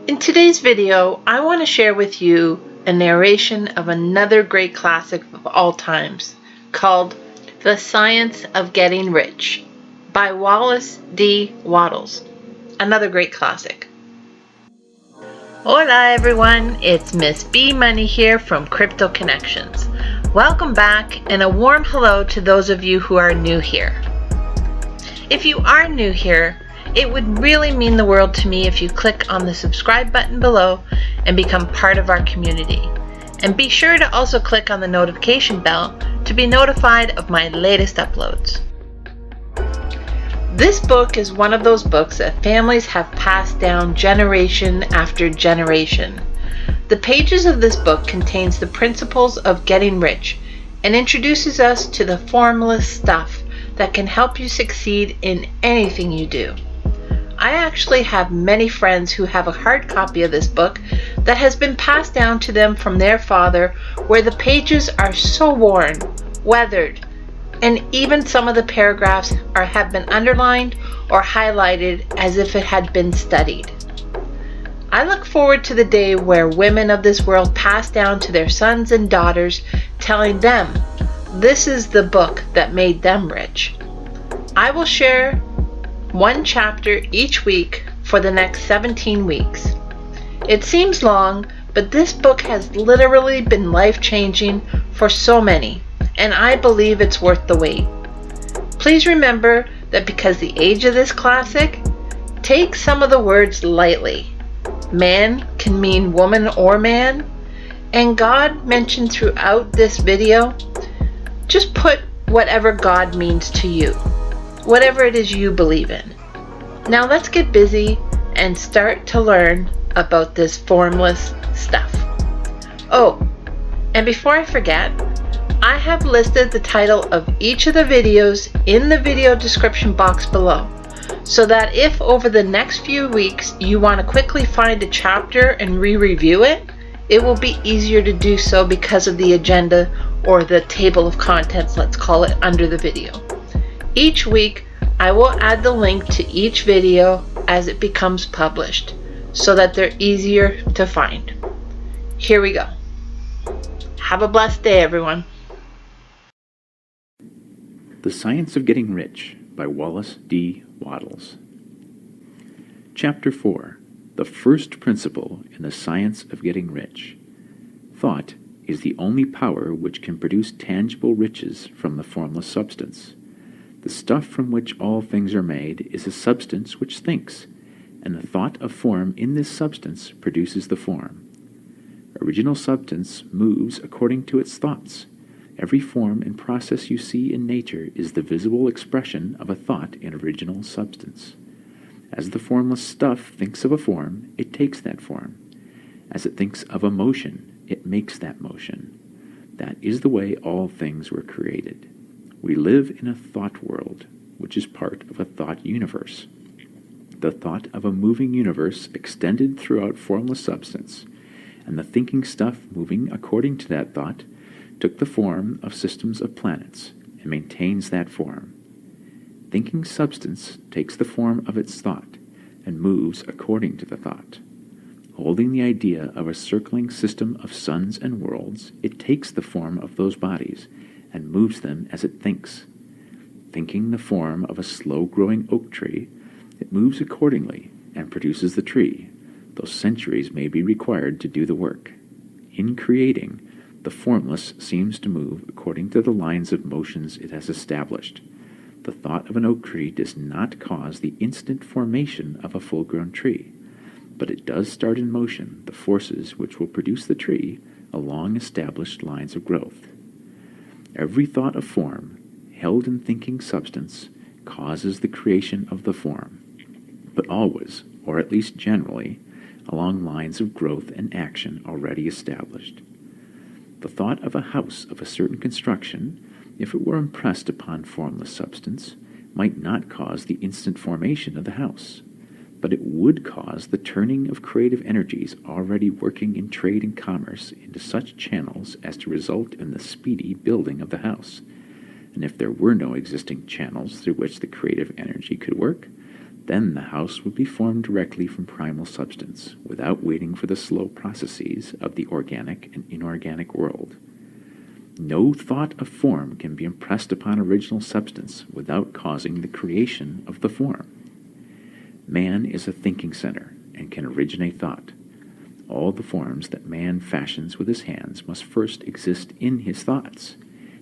In today's video, I want to share with you a narration of another great classic of all times called The Science of Getting Rich by Wallace D. Wattles. Another great classic. Hola everyone, it's Miss B Money here from Crypto Connections. Welcome back and a warm hello to those of you who are new here. If you are new here, it would really mean the world to me if you click on the subscribe button below and become part of our community. And be sure to also click on the notification bell to be notified of my latest uploads. This book is one of those books that families have passed down generation after generation. The pages of this book contains the principles of getting rich and introduces us to the formless stuff that can help you succeed in anything you do. I actually have many friends who have a hard copy of this book that has been passed down to them from their father, where the pages are so worn, weathered, and even some of the paragraphs have been underlined or highlighted as if it had been studied. I look forward to the day where women of this world pass down to their sons and daughters, telling them this is the book that made them rich. I will share one chapter each week for the next 17 weeks. It seems long, but this book has literally been life-changing for so many, and I believe it's worth the wait. Please remember that because the age of this classic, take some of the words lightly. Man can mean woman or man, and God mentioned throughout this video. Just put whatever God means to you, whatever it is you believe in. Now let's get busy and start to learn about this formless stuff. Oh, and before I forget, I have listed the title of each of the videos in the video description box below, so that if over the next few weeks you want to quickly find a chapter and re-review it, it will be easier to do so because of the agenda or the table of contents, let's call it, under the video. Each week, I will add the link to each video as it becomes published so that they're easier to find. Here we go. Have a blessed day, everyone. The Science of Getting Rich by Wallace D. Wattles. Chapter 4. The First Principle in the Science of Getting Rich. Thought is the only power which can produce tangible riches from the formless substance. The stuff from which all things are made is a substance which thinks, and the thought of form in this substance produces the form. Original substance moves according to its thoughts. Every form and process you see in nature is the visible expression of a thought in original substance. As the formless stuff thinks of a form, it takes that form. As it thinks of a motion, it makes that motion. That is the way all things were created. We live in a thought world, which is part of a thought universe. The thought of a moving universe extended throughout formless substance, and the thinking stuff moving according to that thought took the form of systems of planets and maintains that form. Thinking substance takes the form of its thought and moves according to the thought. Holding the idea of a circling system of suns and worlds, it takes the form of those bodies and moves them as it thinks. Thinking the form of a slow-growing oak tree, it moves accordingly and produces the tree, though centuries may be required to do the work. In creating, the formless seems to move according to the lines of motions it has established. The thought of an oak tree does not cause the instant formation of a full-grown tree, but it does start in motion the forces which will produce the tree along established lines of growth. Every thought of form, held in thinking substance, causes the creation of the form, but always, or at least generally, along lines of growth and action already established. The thought of a house of a certain construction, if it were impressed upon formless substance, might not cause the instant formation of the house, but it would cause the turning of creative energies already working in trade and commerce into such channels as to result in the speedy building of the house. And if there were no existing channels through which the creative energy could work, Then the house would be formed directly from primal substance, without waiting for the slow processes of the organic and inorganic world. No thought of form can be impressed upon original substance without causing the creation of the form. Man is a thinking center and can originate thought. All the forms that man fashions with his hands must first exist in his thoughts.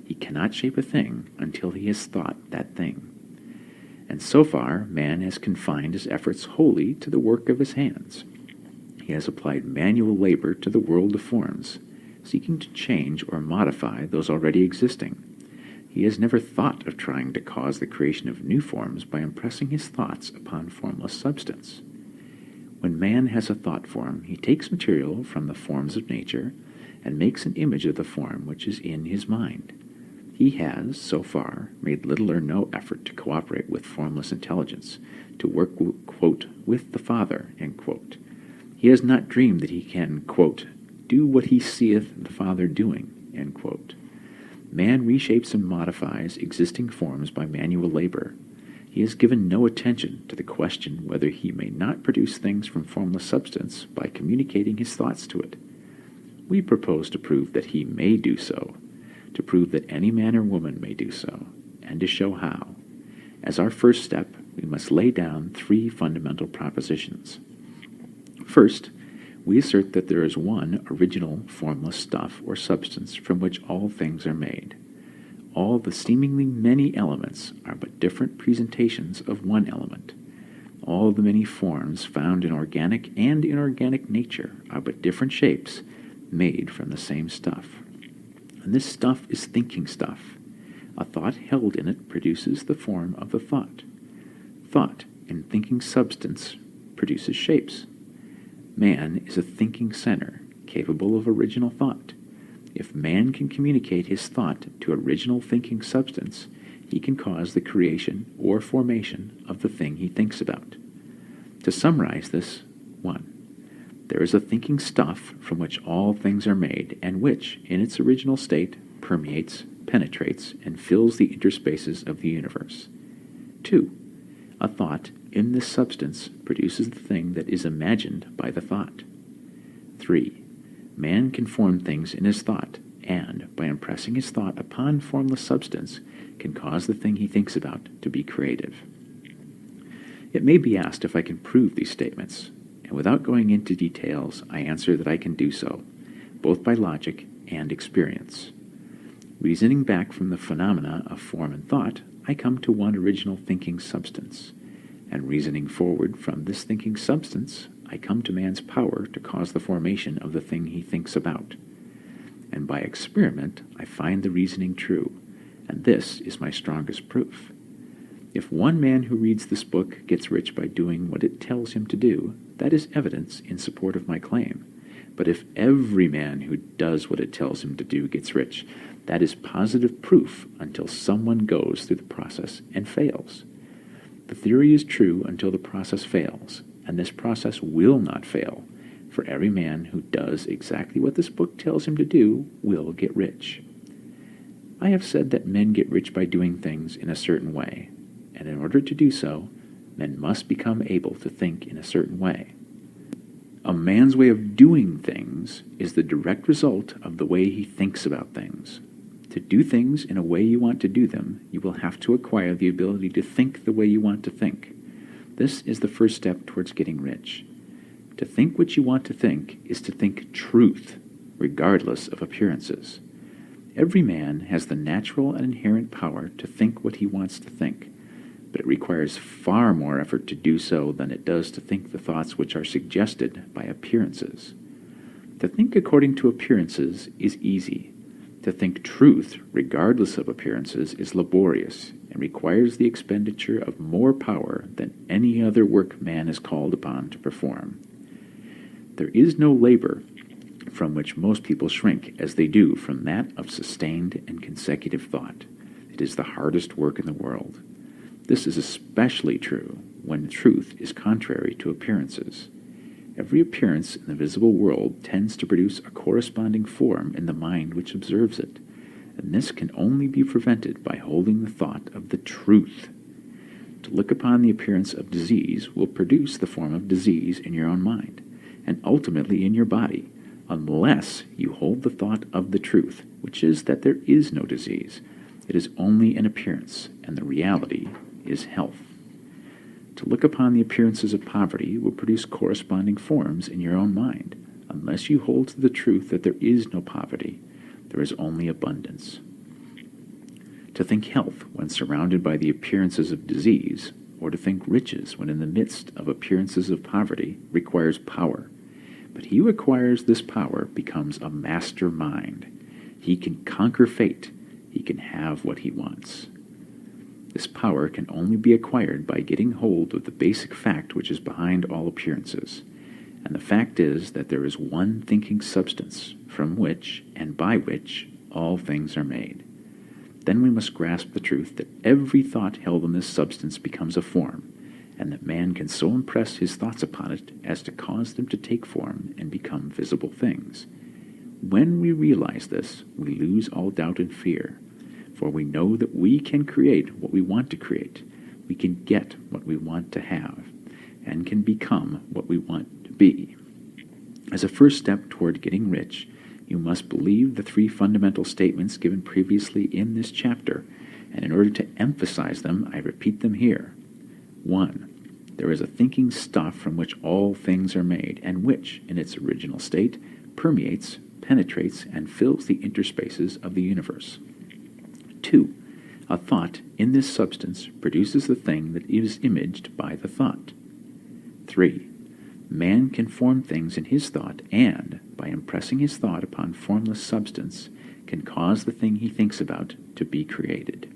He cannot shape a thing until he has thought that thing. And so far, man has confined his efforts wholly to the work of his hands. He has applied manual labor to the world of forms, seeking to change or modify those already existing. He has never thought of trying to cause the creation of new forms by impressing his thoughts upon formless substance. When man has a thought form, he takes material from the forms of nature and makes an image of the form which is in his mind. He has, so far, made little or no effort to cooperate with formless intelligence, to work, quote, with the Father, end quote. He has not dreamed that he can, quote, do what he seeth the Father doing, end quote. Man reshapes and modifies existing forms by manual labor. He has given no attention to the question whether he may not produce things from formless substance by communicating his thoughts to it. We propose to prove that he may do so, to prove that any man or woman may do so, and to show how. As our first step, we must lay down 3 fundamental propositions. First, we assert that there is one original formless stuff or substance from which all things are made. All the seemingly many elements are but different presentations of one element. All the many forms found in organic and inorganic nature are but different shapes made from the same stuff. And this stuff is thinking stuff. A thought held in it produces the form of the thought. Thought in thinking substance produces shapes. Man is a thinking center, capable of original thought. If man can communicate his thought to original thinking substance, he can cause the creation or formation of the thing he thinks about. To summarize this, 1. There is a thinking stuff from which all things are made, and which, in its original state, permeates, penetrates, and fills the interspaces of the universe. 2. A thought in this substance produces the thing that is imagined by the thought. 3. Man can form things in his thought, and, by impressing his thought upon formless substance, can cause the thing he thinks about to be creative. It may be asked if I can prove these statements, and without going into details, I answer that I can do so, both by logic and experience. Reasoning back from the phenomena of form and thought, I come to one original thinking substance, and reasoning forward from this thinking substance, I come to man's power to cause the formation of the thing he thinks about. And by experiment, I find the reasoning true, and this is my strongest proof. If one man who reads this book gets rich by doing what it tells him to do, that is evidence in support of my claim. But if every man who does what it tells him to do gets rich, that is positive proof until someone goes through the process and fails. The theory is true until the process fails, and this process will not fail, for every man who does exactly what this book tells him to do will get rich. I have said that men get rich by doing things in a certain way, and in order to do so, men must become able to think in a certain way. A man's way of doing things is the direct result of the way he thinks about things. To do things in a way you want to do them, you will have to acquire the ability to think the way you want to think. This is the first step towards getting rich. To think what you want to think is to think truth, regardless of appearances. Every man has the natural and inherent power to think what he wants to think, but it requires far more effort to do so than it does to think the thoughts which are suggested by appearances. To think according to appearances is easy. To think truth, regardless of appearances, is laborious and requires the expenditure of more power than any other work man is called upon to perform. There is no labor from which most people shrink as they do from that of sustained and consecutive thought. It is the hardest work in the world. This is especially true when truth is contrary to appearances. Every appearance in the visible world tends to produce a corresponding form in the mind which observes it, and this can only be prevented by holding the thought of the truth. To look upon the appearance of disease will produce the form of disease in your own mind, and ultimately in your body, unless you hold the thought of the truth, which is that there is no disease. It is only an appearance, and the reality is health. To look upon the appearances of poverty will produce corresponding forms in your own mind, unless you hold to the truth that there is no poverty, there is only abundance. To think health when surrounded by the appearances of disease, or to think riches when in the midst of appearances of poverty, requires power. But he who acquires this power becomes a master mind. He can conquer fate. He can have what he wants. This power can only be acquired by getting hold of the basic fact which is behind all appearances. And the fact is that there is one thinking substance from which and by which all things are made. Then we must grasp the truth that every thought held in this substance becomes a form, and that man can so impress his thoughts upon it as to cause them to take form and become visible things. When we realize this, we lose all doubt and fear, for we know that we can create what we want to create, we can get what we want to have, and can become what we want to be. As a first step toward getting rich, you must believe the three fundamental statements given previously in this chapter, and in order to emphasize them, I repeat them here. 1. There is a thinking stuff from which all things are made, and which, in its original state, permeates, penetrates, and fills the interspaces of the universe. 2. A thought in this substance produces the thing that is imaged by the thought. 3. Man can form things in his thought and, by impressing his thought upon formless substance, can cause the thing he thinks about to be created.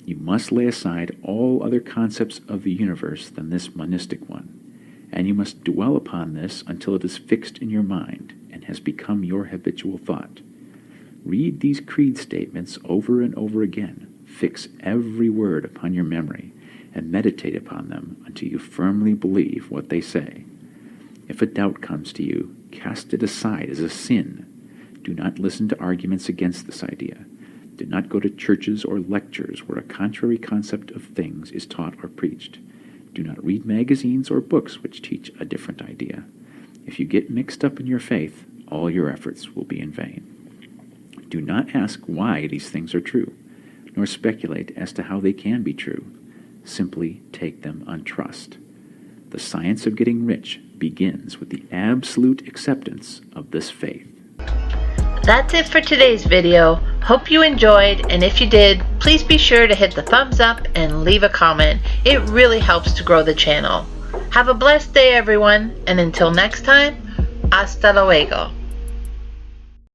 You must lay aside all other concepts of the universe than this monistic one, and you must dwell upon this until it is fixed in your mind and has become your habitual thought. Read these creed statements over and over again, fix every word upon your memory, and meditate upon them until you firmly believe what they say. If a doubt comes to you, cast it aside as a sin. Do not listen to arguments against this idea. Do not go to churches or lectures where a contrary concept of things is taught or preached. Do not read magazines or books which teach a different idea. If you get mixed up in your faith, all your efforts will be in vain. Do not ask why these things are true, nor speculate as to how they can be true. Simply take them on trust. The science of getting rich begins with the absolute acceptance of this faith. That's it for today's video. Hope you enjoyed, and if you did, please be sure to hit the thumbs up and leave a comment. It really helps to grow the channel. Have a blessed day, everyone, and until next time, hasta luego.